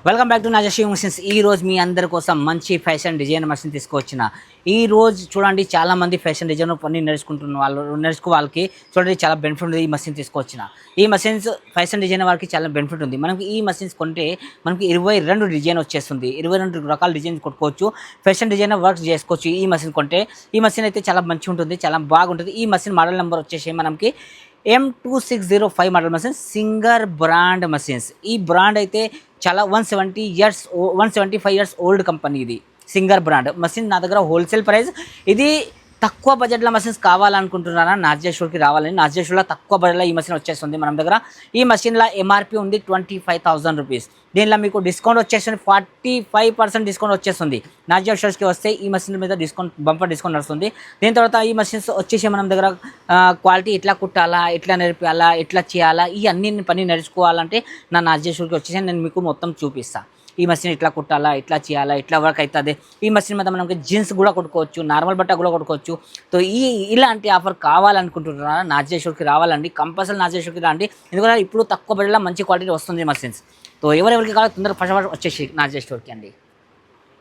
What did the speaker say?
Welcome back to నాజా షివింగ్ missions. ఈ రోజు మీ అందరి కోసం మంచి ఫ్యాషన్ డిజైన్ మషిన్ తీసుకొచ్చిన. ఈ రోజు చూడండి, చాలా మంది ఫ్యాషన్ డిజైన్ పని నేర్చుకుంటున్న వాళ్ళకి చూడండి చాలా బెనిఫిట్ ఉంది. ఈ మషిన్ తీసుకొచ్చిన ఈ మషిన్స్ ఫ్యాషన్ డిజైన్ వాళ్ళకి చాలా బెనిఫిట్ ఉంది. మనకి ఈ మషిన్స్ కొంటే మనకి 22 డిజైన్ వచ్చేస్తుంది. 22 రకాల డిజైన్స్ కొట్టుకోవచ్చు. ఫ్యాషన్ డిజైన్ వర్క్ చేసుకోవచ్చు. ఈ మషిన్ కొంటే ఈ మషిన్ అయితే చాలా మంచిగా ఉంటుంది, చాలా బాగుంటుంది. ఈ మషిన్ మోడల్ నెంబర్ వచ్చేసి మనకి M2605 model machines, singer brand machines. ఈ బ్రాండ్ అయితే చాలా 175 ఇయర్స్ ఓల్డ్ కంపెనీ. ఇది సింగర్ బ్రాండ్ మషిన్. నా దగ్గర హోల్సేల్ ప్రైస్. ఇది తక్కువ బడ్జెట్లో మషిన్స్ కావాలనుకుంటున్నారా, నాజియా షోకి రావాలని. నాజియా షోలో తక్కువ బడ్జెట్లో ఈ మషిన్ వచ్చేస్తుంది మన దగ్గర. ఈ మషిన్లో ఎంఆర్పి ఉంది 25,000 రూపీస్. దీనిలో మీకు డిస్కౌంట్ వచ్చేస్తుంది, 45% డిస్కౌంట్ వచ్చేస్తుంది. నాజియా షోస్కి వస్తే ఈ మషిన్ మీద డిస్కౌంట్, బంపర్ డిస్కౌంట్ వస్తుంది. దీని తర్వాత ఈ మషిన్స్ వచ్చేసి మన దగ్గర క్వాలిటీ ఎట్లా కుట్టాలా, ఎట్లా నేర్పాలా, ఎట్లా చేయాలా, ఈ అన్ని పని నేర్చుకోవాలంటే నా నాజియా షోకి వచ్చేసి నేను మీకు మొత్తం చూపిస్తాను. ఈ మషిన్ ఇట్లా కుట్టాలా, ఇట్లా చేయాలా, ఇట్లా వర్క్ అవుతుంది. ఈ మషిన్ మీద మనకి జీన్స్ కూడా కొట్టుకోవచ్చు, నార్మల్ బట్ట కూడా కొట్టుకోవచ్చు. సో ఇలాంటి ఆఫర్ కావాలనుకుంటున్నారా, నాజియా షోకి రావాలండి. కంపల్సరీ నాజియా షోకి రండి, ఎందుకంటే ఇప్పుడు తక్కువ బడ్జెట్లో మంచి క్వాలిటీ వస్తుంది మషిన్స్. సో ఎవరెవరికి కావాలి తొందరగా ఫస్ట్ వచ్చేసి నాజియా స్టోర్కి అండి.